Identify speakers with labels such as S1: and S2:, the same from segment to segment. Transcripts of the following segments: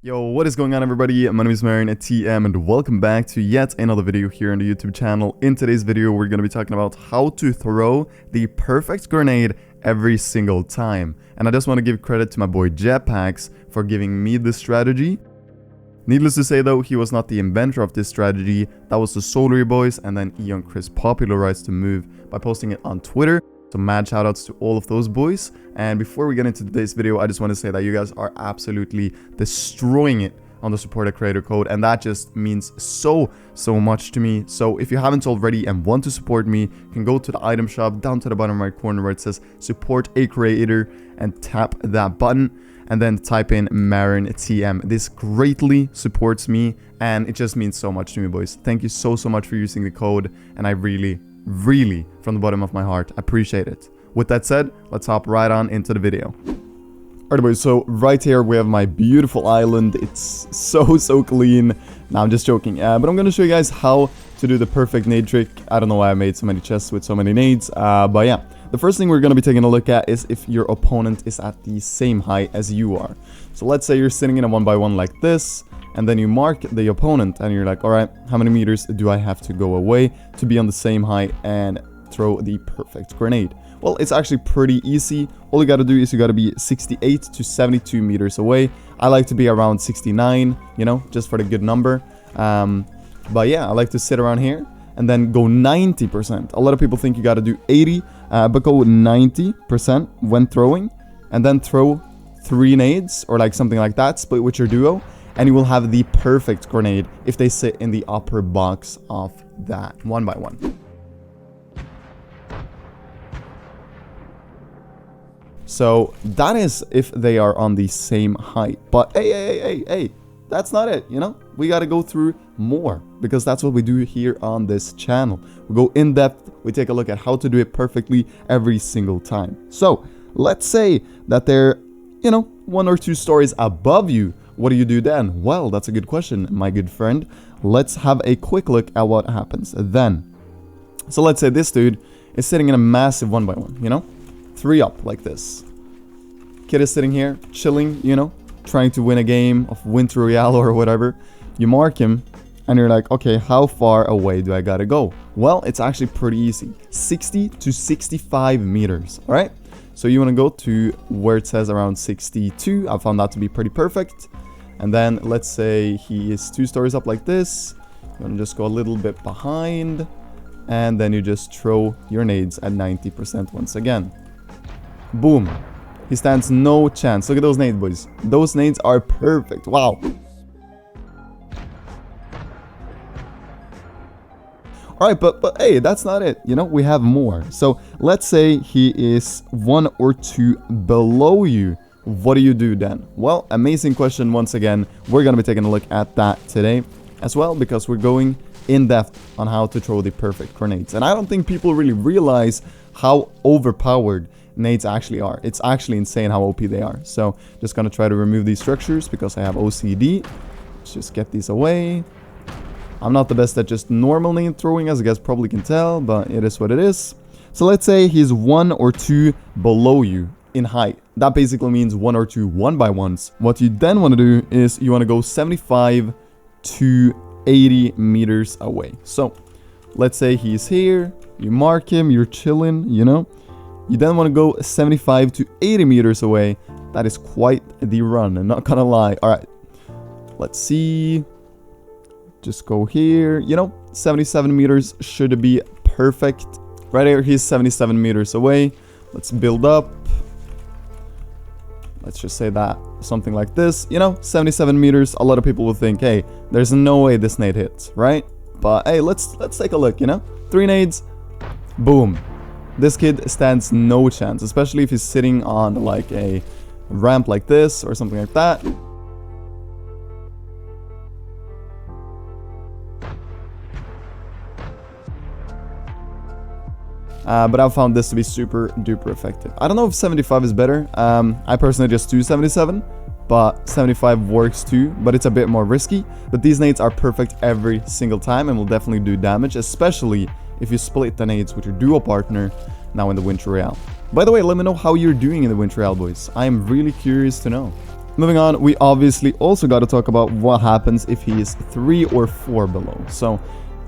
S1: Yo, what is going on everybody? My name is Marion at TM and welcome back to yet another video here on the YouTube channel. In today's video, we're going to be talking about how to throw the perfect grenade every single time. And I just want to give credit to my boy Jetpacks for giving me this strategy. Needless to say though, he was not the inventor of this strategy. That was the Solary boys, and then Kris popularized the move by posting it on Twitter. So mad shoutouts to all of those boys. And before we get into today's video, I just want to say that you guys are absolutely destroying it on the supported creator code, and that just means so much to me. So if you haven't already and want to support me, you can go to the item shop down to the bottom right corner where it says support a creator and tap that button and then type in Marin TM. This greatly supports me and it just means so much to me, boys. Thank you so much for using the code, and I really from the bottom of my heart appreciate it. With that said, let's hop right on into the video. Alright boys, so right here we have my beautiful island. It's so clean. Now I'm just joking, but I'm gonna show you guys how to do the perfect nade trick. I don't know why I made so many chests with so many nades, but yeah. The first thing we're gonna be taking a look at is if your opponent is at the same height as you are. So let's say you're sitting in a 1x1 like this, and then you mark the opponent and you're like, all right, how many meters do I have to go away to be on the same height and throw the perfect grenade? Well, it's actually pretty easy. All you gotta do is you gotta be 68 to 72 meters away. I like to be around 69, you know, just for the good number. But yeah, I like to sit around here and then go 90%. A lot of people think you gotta do 80, but go 90% when throwing, and then throw 3 nades or like something like that, split with your duo, and you will have the perfect grenade if they sit in the upper box of that 1x1. So that is if they are on the same height. But hey, that's not it, you know? We gotta go through more, because that's what we do here on this channel. We go in depth, we take a look at how to do it perfectly every single time. So let's say that they're, you know, 1 or 2 stories above you. What do you do then? Well, that's a good question, my good friend. Let's have a quick look at what happens then. So let's say this dude is sitting in a massive 1x1, you know? 3 up like this. Kid is sitting here, chilling, you know, trying to win a game of Winter Royale or whatever. You mark him, and you're like, okay, how far away do I gotta go? Well, it's actually pretty easy. 60 to 65 meters, all right? So you want to go to where it says around 62. I found that to be pretty perfect. And then let's say he is 2 stories up like this. You want to just go a little bit behind, and then you just throw your nades at 90% once again. Boom. He stands no chance. Look at those nades, boys. Those nades are perfect. Wow. Alright, but hey, that's not it. You know, we have more. So let's say he is 1 or 2 below you. What do you do then? Well, amazing question once again. We're going to be taking a look at that today as well, because we're going in depth on how to throw the perfect grenades. And I don't think people really realize how overpowered nades actually are. It's actually insane how OP they are. So just going to try to remove these structures because I have OCD. Let's just get these away. I'm not the best at just normal nade throwing, as you guys probably can tell, but it is what it is. So let's say he's 1 or 2 below you in height. That basically means 1 or 2 1x1s. What you then want to do is you want to go 75 to 80 meters away. So let's say he's here, you mark him, you're chilling, you know. You then want to go 75 to 80 meters away. That is quite the run, I'm not gonna lie. All right, let's see. Just go here, you know, 77 meters should be perfect. Right here, he's 77 meters away. Let's build up. Let's just say that, something like this, you know, 77 meters. A lot of people will think, hey, there's no way this nade hits, right? But hey, let's take a look, you know, 3 nades, boom. This kid stands no chance, especially if he's sitting on like a ramp like this or something like that. But I've found this to be super duper effective. I don't know if 75 is better. I personally just do 77, but 75 works too, but it's a bit more risky. But these nades are perfect every single time and will definitely do damage, especially if you split the nades with your duo partner now in the Winter Royale. By the way, let me know how you're doing in the Winter Royale, boys. I am really curious to know. moving on, we obviously also got to talk about what happens if he is 3 or 4 below. So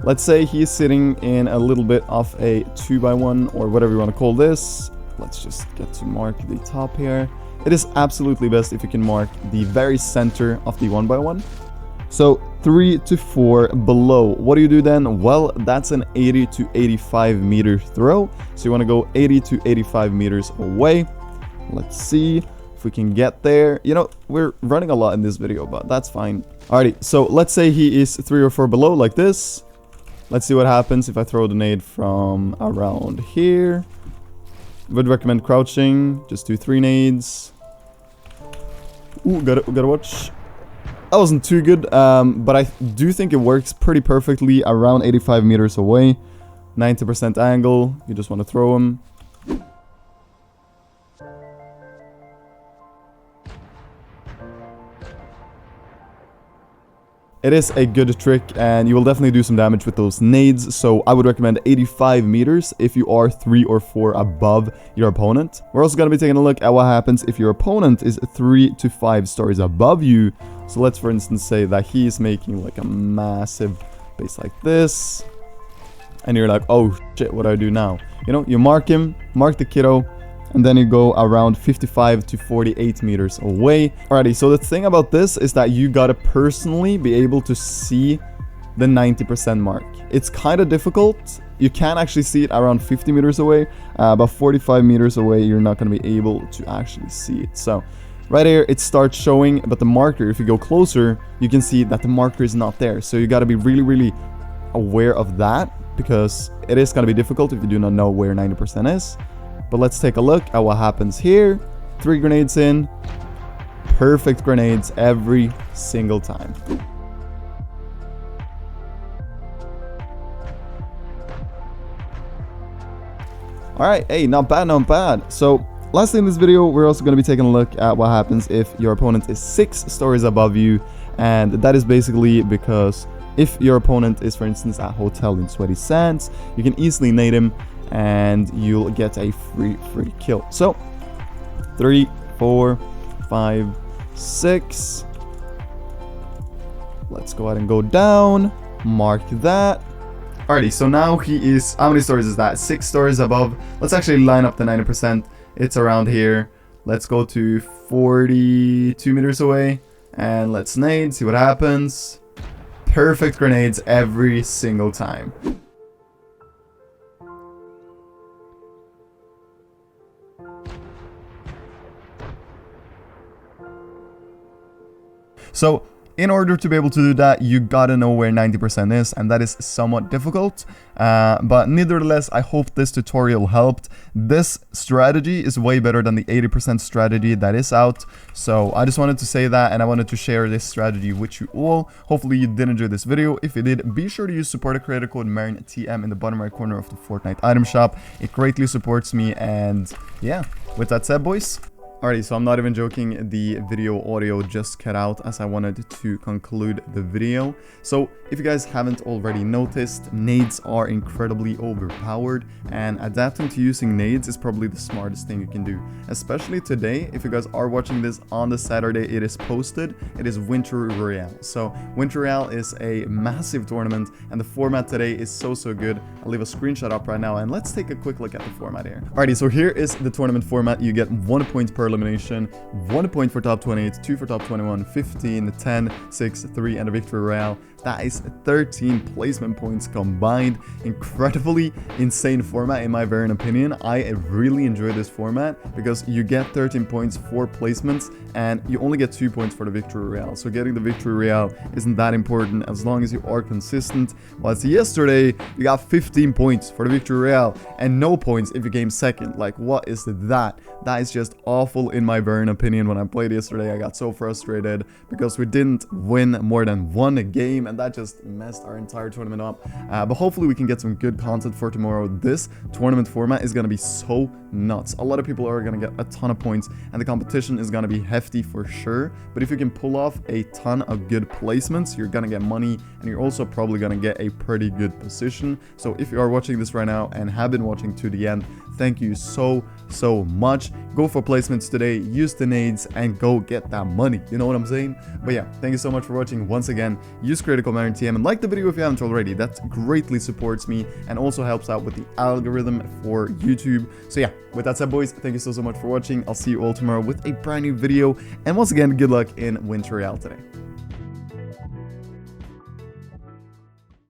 S1: let's say he's sitting in a little bit of a 2x1 or whatever you want to call this. Let's just get to mark the top here. It is absolutely best if you can mark the very center of the 1x1. So 3 to 4 below. What do you do then? Well, that's an 80 to 85 meter throw. So you want to go 80 to 85 meters away. Let's see if we can get there. You know, we're running a lot in this video, but that's fine. Alrighty, so let's say he is 3 or 4 below like this. Let's see what happens if I throw the nade from around here. Would recommend crouching. Just do 3 nades. Ooh, gotta watch. That wasn't too good, but I do think it works pretty perfectly around 85 meters away. 90% angle. You just want to throw them. It is a good trick, and you will definitely do some damage with those nades, so I would recommend 85 meters if you are 3 or 4 above your opponent. We're also going to be taking a look at what happens if your opponent is 3 to 5 stories above you. So let's, for instance, say that he is making like a massive base like this, and you're like, oh shit, what do I do now? You know, you mark him, mark the kiddo, and then you go around 55 to 48 meters away. Alrighty, so the thing about this is that you gotta personally be able to see the 90% mark. It's kind of difficult. You can actually see it around 50 meters away, but 45 meters away, you're not gonna be able to actually see it. So right here, it starts showing, but the marker, if you go closer, you can see that the marker is not there. So you gotta be really, really aware of that, because it is gonna be difficult if you do not know where 90% is. But let's take a look at what happens here. 3 grenades in. Perfect grenades every single time. Alright, hey, not bad, not bad. So, lastly in this video, we're also going to be taking a look at what happens if your opponent is 6 stories above you. And that is basically because if your opponent is, for instance, at Hotel in Sweaty Sands, you can easily nade him and you'll get a free kill. So 3, 4, 5, 6. Let's go ahead and go down, mark that. Alrighty, so now he is, how many stories is that? 6 stories above. Let's actually line up the 90%. It's around here. Let's go to 42 meters away and let's nade, see what happens. Perfect grenades every single time. So in order to be able to do that, you gotta know where 90% is, and that is somewhat difficult. But nevertheless, I hope this tutorial helped. This strategy is way better than the 80% strategy that is out. So I just wanted to say that, and I wanted to share this strategy with you all. Hopefully you did enjoy this video. If you did, be sure to use supporter creator code MarinTM in the bottom right corner of the Fortnite item shop. It greatly supports me, and yeah, with that said, boys. Alrighty, so I'm not even joking, the video audio just cut out as I wanted to conclude the video. So if you guys haven't already noticed, nades are incredibly overpowered, and adapting to using nades is probably the smartest thing you can do. Especially today, if you guys are watching this on the Saturday it is posted, it is Winter Royale. So Winter Royale is a massive tournament, and the format today is so good. I'll leave a screenshot up right now, and let's take a quick look at the format here. Alrighty, so here is the tournament format. You get 1 point per elimination, 1 point for top 28, 2 for top 21, 15, 10, 6, 3, and a victory royale. That is 13 placement points combined. Incredibly insane format in my very opinion. I really enjoy this format because you get 13 points for placements and you only get 2 points for the victory royale. So getting the victory royale isn't that important as long as you are consistent. Whilst yesterday you got 15 points for the victory royale and no points if you came second. Like, what is that? That is just awful in my very opinion. When I played yesterday, I got so frustrated because we didn't win more than one game, and that just messed our entire tournament up. But hopefully we can get some good content for tomorrow. This tournament format is going to be so nuts. A lot of people are going to get a ton of points, and the competition is going to be hefty for sure. But if you can pull off a ton of good placements, you're going to get money, and you're also probably going to get a pretty good position. So if you are watching this right now and have been watching to the end, thank you so much. Go for placements today, use the nades, and go get that money. You know what I'm saying? But yeah, thank you so much for watching. Once again, use Critical Marin TM and like the video if you haven't already. That greatly supports me and also helps out with the algorithm for YouTube. So yeah, with that said, boys, thank you so much for watching. I'll see you all tomorrow with a brand new video. And once again, good luck in Winter Royale today.